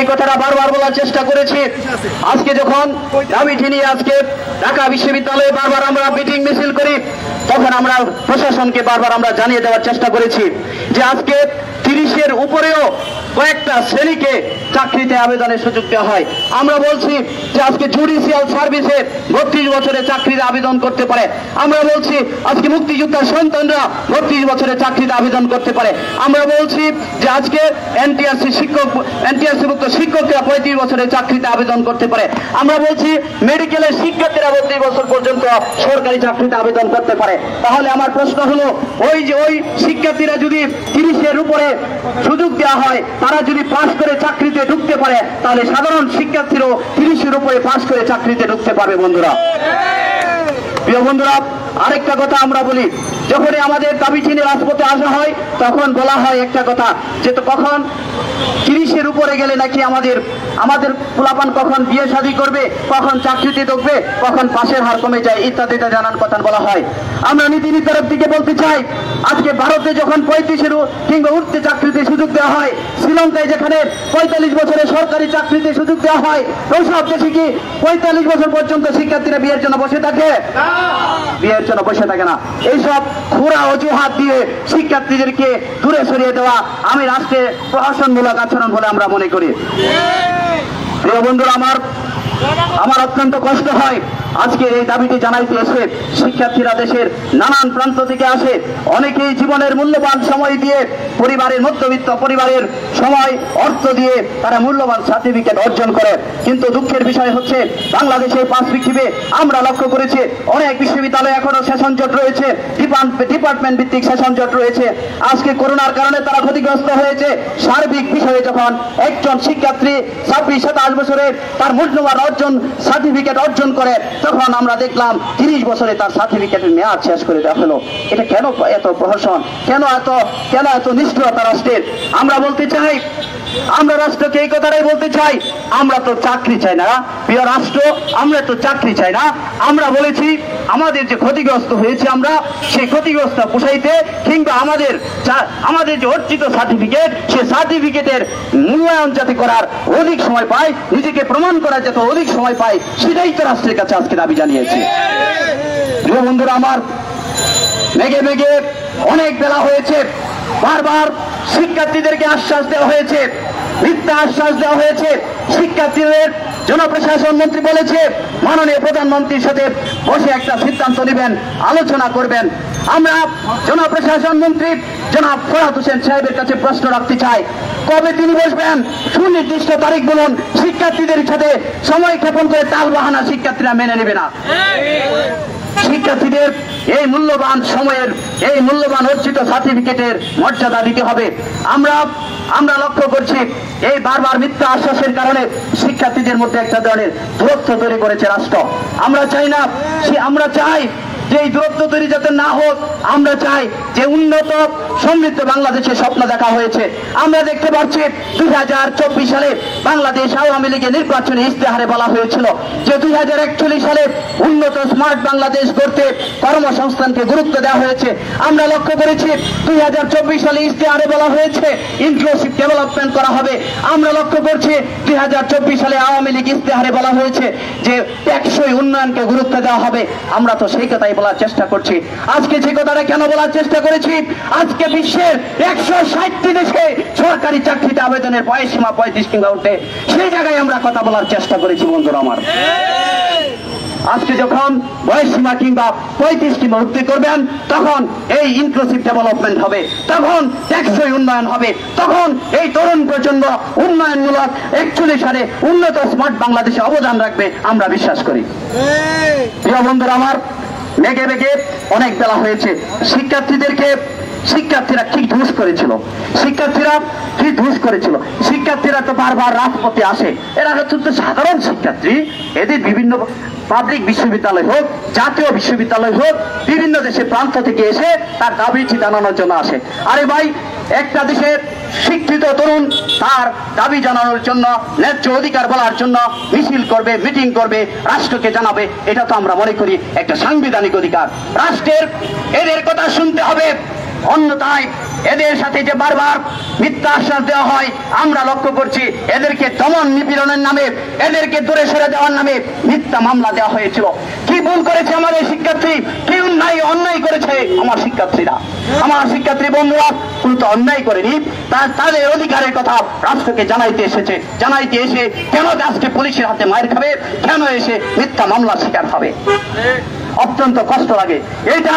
এই কথাটা বারবার বলার চেষ্টা করেছি। আজকে যখন দাবিটি নিয়ে আজকে ঢাকা বিশ্ববিদ্যালয়ে বারবার আমরা মিটিং মিছিল করি, তখন আমরা প্রশাসনকে বারবার আমরা জানিয়ে দেওয়ার চেষ্টা করেছি যে আজকে 30-এর উপরেও কয়েকটা শ্রেণীকে চাকরিতে আবেদনের সুযোগ দেওয়া হয়। আমরা বলছি যে আজকে জুডিশিয়াল সার্ভিসে 32 বছরে চাকরিতে আবেদন করতে পারে। আমরা বলছি আজকে মুক্তিযোদ্ধার সন্তানরা 32 বছরে চাকরিতে আবেদন করতে পারে। আমরা বলছি যে আজকে এনটিআরসি মুক্ত শিক্ষকরা 35 বছরে চাকরিতে আবেদন করতে পারে। আমরা বলছি মেডিকেলের শিক্ষার্থীরা 32 বছর পর্যন্ত সরকারি চাকরিতে আবেদন করতে পারে। তাহলে আমার প্রশ্ন হলো, ওই শিক্ষার্থীরা যদি 30-এর উপরে সুযোগ দেওয়া হয়, তারা যদি পাশ করে চাকরিতে ঢুকতে পারে, তাহলে সাধারণ শিক্ষার্থীরাও 30-এর উপরে পাশ করে চাকরিতে ঢুকতে পারবে। বন্ধুরা, প্রিয় বন্ধুরা, আরেকটা কথা আমরা বলি, যখনই আমাদের দাবিটি নিয়ে রাজপথে আসা হয় তখন বলা হয় একটা কথা, যে তো কখন 30-এর উপরে গেলে নাকি আমাদের পোলাপান কখন বিয়ে শাদী করবে, কখন চাকরিতে ঢুকবে, কখন পাশের হার কমে যায় ইত্যাদিটা জানান কথা বলা হয়। আমরা নীতি নির্ধারক দিকে বলতে চাই, আজকে ভারতে যখন 35-এর কিংবা উঠতে চাকরিতে সুযোগ দেওয়া হয়, শ্রীলঙ্কায় যেখানে 45 বছরে সরকারি চাকরিতে সুযোগ দেওয়া হয়, ওইসব দেশে কি 45 বছর পর্যন্ত শিক্ষার্থীরা বিয়ের জন্য বসে থাকে? বিয়ের জন্য বসে থাকে না। এইসব খোঁড়া অজুহাত দিয়ে শিক্ষার্থীদেরকে দূরে সরিয়ে দেওয়া আমি রাষ্ট্রের প্রহসনমূলক আচরণ বলে আমরা মনে করি। প্রিয় বন্ধুরা, আমার অত্যন্ত কষ্ট হয় আজকে এই দাবিটি জানাইতে এসে। শিক্ষার্থীরা দেশের নানান প্রান্ত থেকে আসে, অনেকেই জীবনের মূল্যবান সময় দিয়ে, পরিবারের মধ্যবিত্ত পরিবারের সময় অর্থ দিয়ে তারা মূল্যবান সার্টিফিকেট অর্জন করে। কিন্তু দুঃখের বিষয় হচ্ছে, বাংলাদেশের 5 বিক্ষোভে আমরা লক্ষ্য করেছি অনেক বিশ্ববিদ্যালয়ে এখনো সেশন জট রয়েছে, ডিপার্টমেন্ট ভিত্তিক সেশন জট রয়েছে। আজকে করোনার কারণে তারা ক্ষতিগ্রস্ত হয়েছে। সার্বিক বিষয়ে যখন একজন শিক্ষার্থী 26-27 বছরে তার মূল্যবান সার্টিফিকেট অর্জন করে, তখন আমরা দেখলাম 30 বছরে তার সার্টিফিকেটের মেয়াদ শেষ করে দেওয়া হলো। এটা কেন এত প্রহসন, কেন এত নিষ্ঠুরতা রাষ্ট্রের? আমরা বলতে চাই, আমরা রাষ্ট্রকে এই কথাটাই বলতে চাই, আমরা তো চাকরি চাই না প্রিয় রাষ্ট্র, আমরা তো চাকরি চাই না। আমরা বলেছি আমাদের যে ক্ষতিগ্রস্ত হয়েছে, আমরা সেই ক্ষতিগ্রস্ত পোষাইতে কিংবা আমাদের যে অর্জিত সার্টিফিকেট, সেই সার্টিফিকেটের মূল্যায়ন যাতে করার অধিক সময় পাই, নিজেকে প্রমাণ করার যাতে অধিক সময় পাই, সেটাই তো রাষ্ট্রের কাছে আজকে দাবি জানিয়েছি। প্রিয় বন্ধুরা, আমার মেঘে মেঘে অনেক বেলা হয়েছে, বারবার শিক্ষার্থীদেরকে আশ্বাস দেওয়া হয়েছে, মিথ্যা আশ্বাস দেওয়া হয়েছে। শিক্ষার্থীদের জনপ্রশাসন মন্ত্রী বলেছে মাননীয় প্রধানমন্ত্রীর সাথে বসে একটা সিদ্ধান্ত নেবেন, আলোচনা করবেন। আমরা জনপ্রশাসন মন্ত্রী জনাব ফরহাদ হোসেন সাহেবের কাছে প্রশ্ন রাখতে চাই, কবে তিনি বসবেন? সুনির্দিষ্ট তারিখ বলুন। শিক্ষার্থীদের সাথে সময় ক্ষেপণ করে তাল বাহানা শিক্ষার্থীরা মেনে নেবে না। শিক্ষার্থীদের এই মূল্যবান সময়ের, এই মূল্যবান অর্জিত সার্টিফিকেটের মর্যাদা দিতে হবে। আমরা লক্ষ্য করছি এই বারবার মিথ্যা আশ্বাসের কারণে শিক্ষার্থীদের মধ্যে একটা ধরনের দূরত্ব তৈরি করেছে রাষ্ট্র। আমরা চাই না, আমরা চাই যে এই দূরত্ব তৈরি যাতে না হোক। আমরা চাই যে উন্নত সমৃদ্ধ বাংলাদেশের স্বপ্ন দেখা হয়েছে। আমরা দেখতে পাচ্ছি 2024 সালে বাংলাদেশ আওয়ামী লীগের নির্বাচনী ইশতেহারে বলা হয়েছিল যে 2041 সালে উন্নত স্মার্ট বাংলাদেশ গড়তে কর্মসংস্থানকে গুরুত্ব দেওয়া হয়েছে। আমরা লক্ষ্য করেছি 2024 সালে ইশতেহারে বলা হয়েছে ইনক্লুসিভ ডেভেলপমেন্ট করা হবে। আমরা লক্ষ্য করছি 2024 সালে আওয়ামী লীগ ইশতেহারে বলা হয়েছে যে টেকসই উন্নয়নকে গুরুত্ব দেওয়া হবে। আমরা তো সেই কথাই বলার চেষ্টা করছি। আজকে যে কথাটা কেন বলার চেষ্টা করেছি, আজকে বিশ্বের 160টি দেশে সরকারি চাকরিতে আবেদনের বয়সসীমা 35 কিংবা উঠে, সেই জায়গায় আমরা কথা বলার চেষ্টা করেছি। বন্ধুরা আমার, আজকে যখন বয়সসীমা কিংবা 35 কিংবা উঠতে করবেন, তখন এই ইনক্লুসিভ ডেভেলপমেন্ট হবে, তখন টেকসই উন্নয়ন হবে, তখন এই তরুণ প্রজন্ম উন্নয়নমূলক 41 সালে উন্নত স্মার্ট বাংলাদেশে অবদান রাখবে আমরা বিশ্বাস করি। প্রিয় বন্ধুরা আমার, মেঘে মেঘে অনেক বেলা হয়েছে। শিক্ষার্থীরা কি ধূস করেছিল, শিক্ষার্থীরা তো বারবার রাজপথে আসে। এরা হচ্ছে সাধারণ শিক্ষার্থী, এদের বিভিন্ন পাবলিক বিশ্ববিদ্যালয় হোক, জাতীয় বিশ্ববিদ্যালয় হোক, বিভিন্ন দেশের প্রান্ত থেকে এসে তার দাবিটি জানানোর জন্য আসে। আরে ভাই, একটা দেশের শিক্ষিত তরুণ তার দাবি জানানোর জন্য, ন্যায্য অধিকার বলার জন্য মিছিল করবে, মিটিং করবে, রাষ্ট্রকে জানাবে, এটা তো আমরা মনে করি একটা সাংবিধানিক অধিকার। রাষ্ট্রের এদের কথা শুনতে হবে। অন্যথায় এদের সাথে যে বারবার মিথ্যা আশ্বাস দেওয়া হয় আমরা লক্ষ্য করছি, এদেরকে দমন নিপীড়নের নামে, এদেরকে দূরে সরে দেওয়ার নামে মিথ্যা মামলা দেওয়া হয়েছিল। কি ভুল করেছে আমাদের শিক্ষার্থী, কি অন্যায় করেছে আমার শিক্ষার্থীরা, আমার শিক্ষার্থী বন্ধুরা কোনো তো অন্যায় করেনি, তাদের অধিকারের কথা রাষ্ট্রকে জানাইতে এসে কেন আজকে পুলিশের হাতে মায়ের খাবে, কেন এসে মিথ্যা মামলার শিকার হবে? অত্যন্ত কষ্ট লাগে। এটা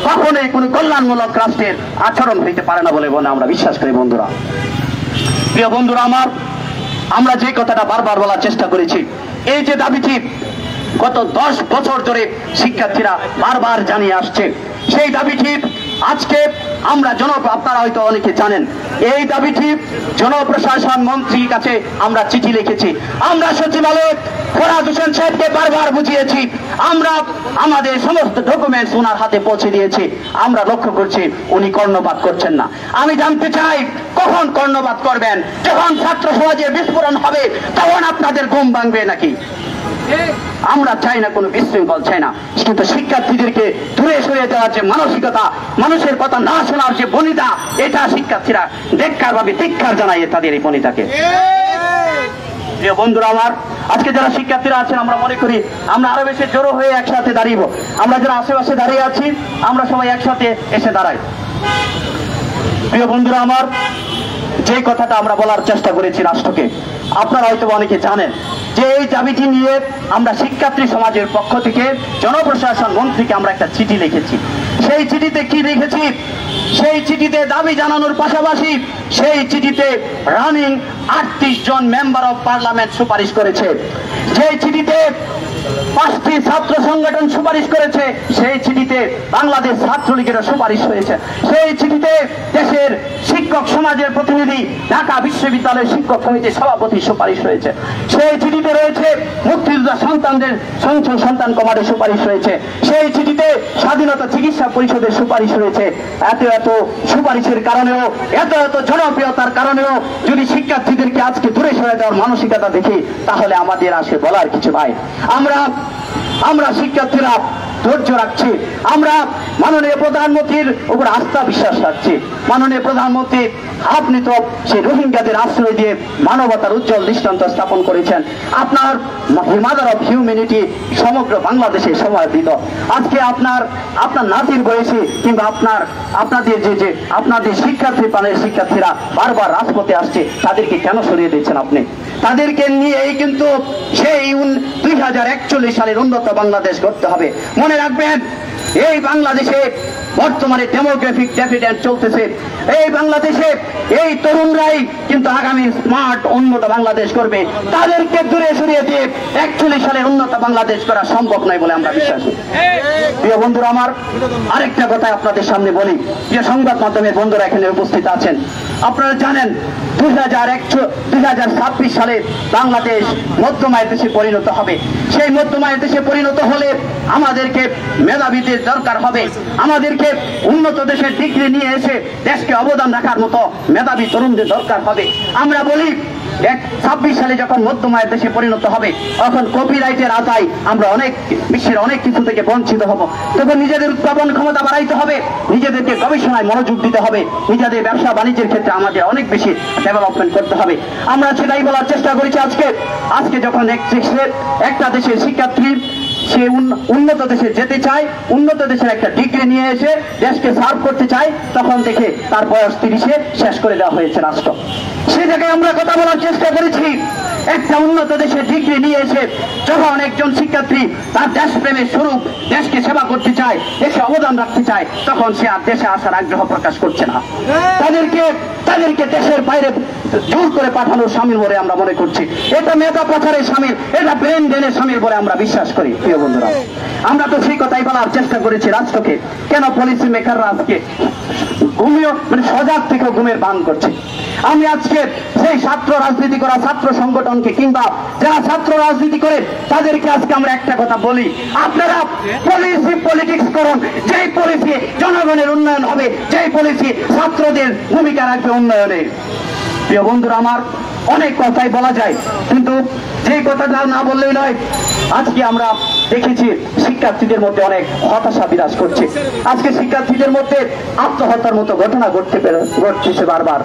কখনোই কোনো কল্যাণমূলক রাষ্ট্রের আচরণ হইতে পারে না বলে আমরা বিশ্বাস করি। বন্ধুরা, প্রিয় বন্ধুরা আমার, আমরা যে কথাটা বারবার বলার চেষ্টা করেছি, এই যে দাবিটি গত 10 বছর ধরে শিক্ষার্থীরা বারবার জানিয়ে আসছে, সেই দাবিটি আজকে আমরা আপনারা হয়তো অনেকে জানেন, এই দাবিটি জনপ্রশাসন মন্ত্রীর কাছে আমরা চিঠি লিখেছি, আমরা সচিবালয়ে ফরাদ হোসেন সাহেবকে বারবার বুঝিয়েছি, আমরা আমাদের সমস্ত ডকুমেন্টস ওনার হাতে পৌঁছে দিয়েছি। আমরা লক্ষ্য করছি উনি কর্ণপাত করছেন না। আমি জানতে চাই, কখন কর্ণপাত করবেন? যখন ছাত্র সমাজের বিস্ফোরণ হবে তখন আপনাদের ঘুম ভাঙবে নাকি? আমরা চাই না কোনো বিশৃঙ্খল, চাই না, কিন্তু শিক্ষার্থীদেরকে দূরে সরিয়ে দেওয়ার যে মানসিকতা, মানুষের কথা না শোনার যে বনিতা, এটা শিক্ষার্থীরা ধিক্কার জানায় তাদের এই বনিতাকে। প্রিয় বন্ধুরা আমার, আজকে যারা শিক্ষার্থীরা আছেন, আমরা মনে করি আমরা আরো বেশি জড়ো হয়ে একসাথে দাঁড়িয়ে, আমরা যারা আশেপাশে দাঁড়িয়ে আছি আমরা সবাই একসাথে এসে দাঁড়াই। প্রিয় বন্ধুরা আমার, যে কথাটা আমরা বলার চেষ্টা করেছি রাষ্ট্রকে, আপনারা হয়তো অনেকে জানেন যে এই দাবিটি নিয়ে আমরা শিক্ষার্থী সমাজের পক্ষ থেকে জনপ্রশাসন মন্ত্রীকে আমরা একটা চিঠি লিখেছি। সেই চিঠিতে কি লিখেছি? সেই চিঠিতে দাবি জানানোর পাশাপাশি সেই চিঠিতে রানিং 38 জন মেম্বার অফ পার্লামেন্ট সুপারিশ করেছে। সেই চিঠিতে 5টি ছাত্র সংগঠন সুপারিশ করেছে, সেই চিঠিতে বাংলাদেশ ছাত্রলীগেরও সুপারিশ হয়েছে, সেই চিঠিতে দেশের শিক্ষক সমাজের প্রতিনিধি ঢাকা বিশ্ববিদ্যালয়ের শিক্ষক সমিতির সভাপতি সুপারিশ হয়েছে, সেই চিঠিতে রয়েছে মুক্তিযোদ্ধা সন্তানদের সংসদ সন্তান কমান্ডের সুপারিশ রয়েছে, সেই চিঠিতে স্বাধীনতা চিকিৎসা পরিষদের সুপারিশ রয়েছে। এত সুপারিশের কারণেও, এত জনপ্রিয়তার কারণেও যদি শিক্ষার্থীদেরকে আজকে দূরে সরে দেওয়ার মানসিকতা দেখি, তাহলে আমাদের আসে বলার কিছু ভাই। আমরা শিক্ষার্থীরা ধৈর্য রাখছি, আমরা মাননীয় প্রধানমন্ত্রীর উপর আস্থা বিশ্বাস রাখছি। মাননীয় প্রধানমন্ত্রী আপনি তো সেই রোহিঙ্গাদের আশ্রয় দিয়ে মানবতার উজ্জ্বল দৃষ্টান্ত স্থাপন করেছেন। আপনার মাদার অফ হিউম্যানিটি সমগ্র বাংলাদেশে সমাদৃত। আজকে আপনার নাতির বয়সী কিংবা আপনাদের শিক্ষার্থীরা বারবার রাজপথে আসছে, তাদেরকে কেন সরিয়ে দিচ্ছেন আপনি? তাদেরকে নিয়েই কিন্তু সেই 2041 সালের উন্নত বাংলাদেশ গড়তে হবে। মনে রাখবেন, এই বাংলাদেশে বর্তমানে ডেমোগ্রাফিক ডেফিডেন্ট চলতেছে। এই বাংলাদেশে এই তরুণরাই কিন্তু আগামী স্মার্ট উন্নত বাংলাদেশ করবে। তাদেরকে দূরে সরিয়ে দিয়ে 41 সালের উন্নত বাংলাদেশ করা সম্ভব নয় বলে আমরা বিশ্বাস করি। প্রিয় বন্ধুরা আমার, আরেকটা কথা আপনাদের সামনে বলি, যে সংবাদ মাধ্যমের বন্ধুরা এখানে উপস্থিত আছেন, আপনারা জানেন 2026 সালে বাংলাদেশ মধ্যমায়ের দেশে পরিণত হবে। সেই মধ্যমায়ের দেশে পরিণত হলে আমাদেরকে মেধাবীদের দরকার হবে, আমাদেরকে উন্নত দেশের ডিগ্রি নিয়ে এসে দেশকে অবদান রাখার মতো মেধাবী তরুণদের দরকার হবে। আমরা বলি 26 সালে যখন মধ্যমায়ের দেশে পরিণত হবে, তখন কপিরাইটের আওতায় আমরা বিশ্বের অনেক কিছু থেকে বঞ্চিত হব। তখন নিজেদের উৎপাদন ক্ষমতা বাড়াইতে হবে, নিজেদেরকে গবেষণায় মনোযোগ দিতে হবে, নিজেদের ব্যবসা বাণিজ্যের ক্ষেত্রে আমাদের অনেক বেশি ডেভেলপমেন্ট করতে হবে। আমরা সেটাই বলার চেষ্টা করেছি। আজকে যখন একটা দেশের শিক্ষার্থী সে উন্নত দেশে যেতে চায়, উন্নত দেশের একটা ডিগ্রি নিয়ে এসে দেশকে সার্ভ করতে চায়, তখন থেকে তার বয়স 30-এ শেষ করে দেওয়া হয়েছে রাষ্ট্র। সে জায়গায় আমরা কথা বলার চেষ্টা করেছি, একটা উন্নত দেশের ডিগ্রি নিয়ে এসে যখন একজন শিক্ষার্থী তার দেশপ্রেমের স্বরূপ দেশকে সেবা করতে চায়, দেশে অবদান রাখতে চায়, তখন সে আর দেশে আসার আগ্রহ প্রকাশ করছে না। তাদেরকে দেশের বাইরে জোর করে পাঠানোর সামিল বলে আমরা মনে করছি। এটা মেধা পাচারের সামিল, এটা ব্রেন ড্রেনের সামিল বলে আমরা বিশ্বাস করি। প্রিয় বন্ধুরা, আমরা তো সেই কথাই বলার চেষ্টা করেছি রাষ্ট্রকে, কেন পলিসি মেকাররা আজকে সজাগ থেকে ঘুমের ভান করছে। আমি আজকে সেই ছাত্র রাজনীতি করা ছাত্র সংগঠনকে কিংবা যারা ছাত্র রাজনীতি করে তাদেরকে আজকে আমরা একটা কথা বলি, আপনারা পলিটিক্স করুন, যেই পলিসি জনগণের উন্নয়ন হবে, যেই পলিসি ছাত্রদের ভূমিকা রাখবে উন্নয়নে। প্রিয় বন্ধুরা আমার, অনেক কথাই বলা যায়, কিন্তু যে কথাটা না বললেই নয়। আজকে আমরা দেখেছি শিক্ষার্থীদের মধ্যে অনেক হতাশা বিরাজ করছে। আজকে শিক্ষার্থীদের মধ্যে আত্মহত্যার মতো ঘটনা ঘটতেছে বারবার।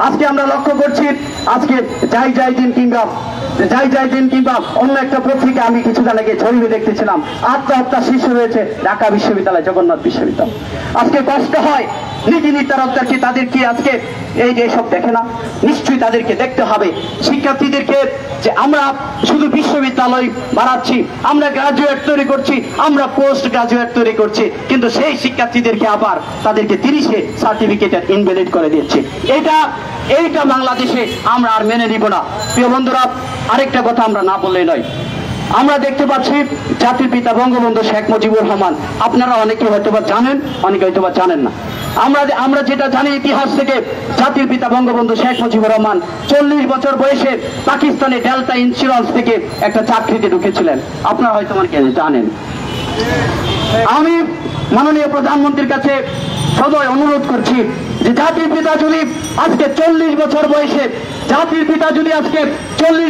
আজকে আমরা লক্ষ্য করছি, আজকে যাই দিন কিংবা অন্য একটা পত্রিকা আমি কিছুদিন আগে ছবি দেখতেছিলাম, আত্মহত্যা শীর্ষ রয়েছে ঢাকা বিশ্ববিদ্যালয়, জগন্নাথ বিশ্ববিদ্যালয়। আজকে কষ্ট হয় নীতি নির্ধারকদের কি, তাদের কি আজকে এই যে সব দেখে না? নিশ্চয়ই তাদেরকে দেখতে হবে। শিক্ষার্থীদেরকে যে আমরা শুধু বিশ্ববিদ্যালয় বাড়াচ্ছি, আমরা গ্রাজুয়েট তৈরি করছি, আমরা পোস্ট গ্রাজুয়েট তৈরি করছি, কিন্তু সেই শিক্ষার্থীদেরকে আবার তাদেরকে 30-এ সার্টিফিকেট ইনভ্যালিড করে দিচ্ছে। এইটা বাংলাদেশে আমরা আর মেনে নিব না। প্রিয় বন্ধুরা, আরেকটা কথা আমরা না বললেই নয়। আমরা দেখতে পাচ্ছি জাতির পিতা বঙ্গবন্ধু শেখ মুজিবুর রহমান, আপনারা অনেকে হয়তোবা জানেন, অনেকে হয়তোবা জানেন না। আমরা যেটা জানি ইতিহাস থেকে, জাতির পিতা বঙ্গবন্ধু শেখ মুজিবুর রহমান 40 বছর বয়সে পাকিস্তানে ডেল্টা ইন্স্যুরেন্স থেকে একটা চাকরিতে ঢুকেছিলেন। আপনারা হয়তো অনেকে জানেন। আমি মাননীয় প্রধানমন্ত্রীর কাছে সদয় অনুরোধ করছি যে জাতির পিতা যদি আজকে 40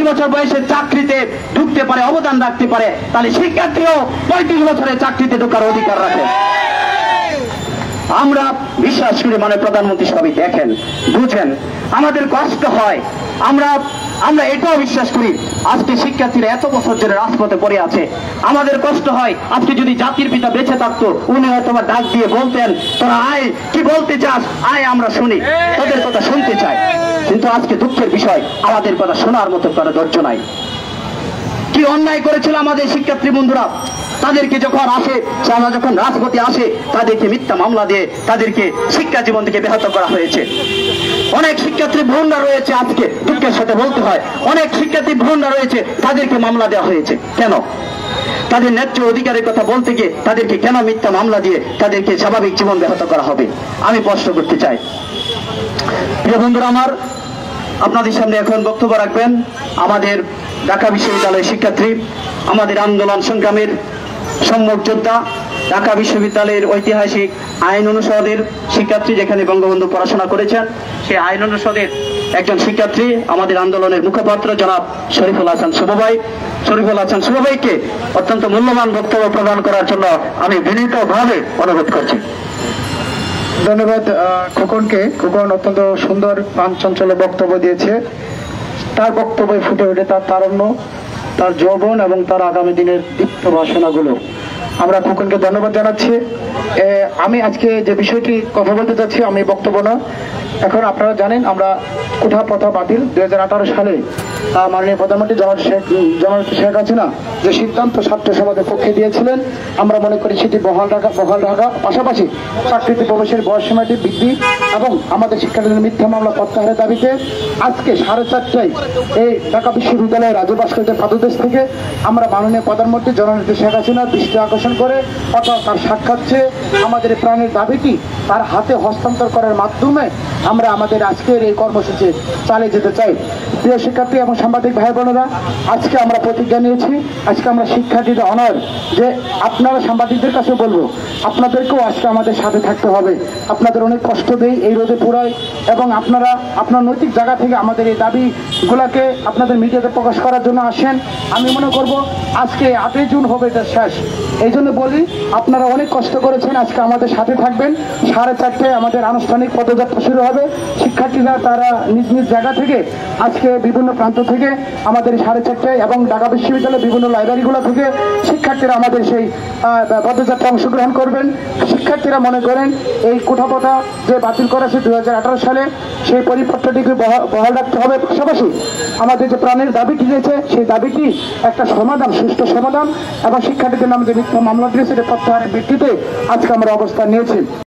বছর বয়সে চাকরিতে ঢুকতে পারে, অবদান রাখতে পারে, তাহলে শিক্ষার্থীও 35 বছরে চাকরিতে ঢোকার অধিকার রাখে। আমরা বিশ্বাস করি মানে প্রধানমন্ত্রী সবই দেখেন, বুঝেন, আমাদের কষ্ট হয়। আমরা এটাও বিশ্বাস করি আজকে শিক্ষার্থীরা এত বছর ধরে রাজপথে পড়ে আছে, আমাদের কষ্ট হয়। আজকে যদি জাতির পিতা বেঁচে থাকতো, উনি হয়তো ডাক দিয়ে বলতেন, তোরা আয়, কি বলতে চাস, আয় আমরা শুনি, তোদের কথা শুনতে চাই। কিন্তু আজকে দুঃখের বিষয়, আমাদের কথা শোনার মতো কারো ধৈর্য নাই। কি অন্যায় করেছিল আমাদের শিক্ষার্থী বন্ধুরা, তাদেরকে যখন রাজপথে আসে, তাদেরকে মিথ্যা মামলা দিয়ে তাদেরকে শিক্ষা জীবন থেকে ব্যাহত করা হয়েছে। অনেক শিক্ষার্থী ভ্রূণরা রয়েছে, আজকে দুঃখের সাথে বলতে হয়, অনেক শিক্ষার্থী ভ্রূণরা রয়েছে, তাদেরকে মামলা দেওয়া হয়েছে। কেন? তাদের ন্যায্য অধিকারের কথা বলতে গিয়ে তাদেরকে কেন মিথ্যা মামলা দিয়ে তাদেরকে স্বাভাবিক জীবন ব্যাহত করা হবে? আমি প্রশ্ন করতে চাই। প্রিয় বন্ধুরা আমার, আপনাদের সামনে এখন বক্তব্য রাখবেন আমাদের ঢাকা বিশ্ববিদ্যালয়ের শিক্ষার্থী, আমাদের আন্দোলন সংগ্রামের সম্মুখ যোদ্ধা, ঢাকা বিশ্ববিদ্যালয়ের ঐতিহাসিক আইন অনুষদের শিক্ষার্থী, যেখানে বঙ্গবন্ধু পড়াশোনা করেছেন, সেই আইন অনুষদের একজন শিক্ষার্থী, আমাদের আন্দোলনের মুখপাত্র জনাব শরীফুল হাসান শুভ ভাইকে অত্যন্ত মূল্যবান বক্তব্য প্রদান করার জন্য আমি বিনীতভাবে অনুরোধ করছি। ধন্যবাদ খোকনকে। খোকন অত্যন্ত সুন্দর প্রাণচঞ্চল বক্তব্য দিয়েছে। তার বক্তব্যে ফুটে ওঠে তার তারুণ্য, তার যৌবন এবং তার আগামী দিনের দীপ্ত বাসনাগুলো। আমরা খোকনকে ধন্যবাদ জানাচ্ছি। আমি আজকে যে বিষয়টি কথা বলতে চাচ্ছি, আমি বক্তব্য না, এখন আপনারা জানেন আমরা কোঠা প্রথা বাতিল 2018 সালে মাননীয় প্রধানমন্ত্রী জনাব শেখ হাসিনা যে সিদ্ধান্ত ছাত্র সমাজের পক্ষে দিয়েছিলেন, আমরা মনে করি সেটি বহাল রাখা, পাশাপাশি চাকরিতে প্রবেশের বয়সসীমাটি বৃদ্ধি এবং আমাদের শিক্ষার্থীদের মিথ্যা মামলা প্রত্যাহারের দাবিতে আজকে 4:30টায় এই ঢাকা বিশ্ববিদ্যালয়ের রাজু ভাস্কর্যের পাদদেশ থেকে আমরা মাননীয় প্রধানমন্ত্রী জনাব শেখ হাসিনার দৃষ্টি আকর্ষণ করে অথবা তার সাক্ষাৎ চেয়ে আমাদের প্রাণের দাবিটি তার হাতে হস্তান্তর করার মাধ্যমে আমরা আমাদের আজকের এই কর্মসূচি চালিয়ে যেতে চাই। প্রিয় শিক্ষার্থী এবং সাংবাদিক ভাই বোনেরা, আজকে আমরা প্রতিজ্ঞা নিয়েছি, আজকে আমরা শিক্ষার্থীদের অনার যে আপনারা সাংবাদিকদের কাছে বলবো, আপনাদেরকেও আজকে আমাদের সাথে থাকতে হবে। আপনাদের অনেক কষ্ট দেই এই রোদে পুরাই, এবং আপনারা আপনার নৈতিক জায়গা থেকে আমাদের এই দাবিগুলোকে আপনাদের মিডিয়াতে প্রকাশ করার জন্য আসেন। আমি মনে করব আজকে 8 জুন হবে এটা শেষ, এই জন্য বলি আপনারা অনেক কষ্ট করেছেন, আজকে আমাদের সাথে থাকবেন। 4:30টায় আমাদের আনুষ্ঠানিক পদযাত্রা শুরু হবে। শিক্ষার্থীরা তারা নিজ নিজ জায়গা থেকে আজকে বিভিন্ন প্রান্ত থেকে আমাদের 4:30টায় এবং ঢাকা বিশ্ববিদ্যালয়ের বিভিন্ন লাইব্রেরিগুলো থেকে শিক্ষার্থীরা আমাদের সেই পদযাত্রা অংশগ্রহণ করবেন। শিক্ষার্থীরা মনে করেন এই কোঠা প্রথা যে বাতিল করা হয়েছে 2018 সালে, সেই পরিপত্রটিকে বহাল রাখতে হবে। পাশাপাশি আমাদের যে প্রাণের দাবিটি রয়েছে, সেই দাবিটি একটা সমাধান, সুষ্ঠু সমাধান এবং শিক্ষার্থীদের নামে যে মিথ্যা মামলা দিয়েছে এটা প্রত্যাহারের ভিত্তিতে আজকে আমরা অবস্থান নিয়েছি।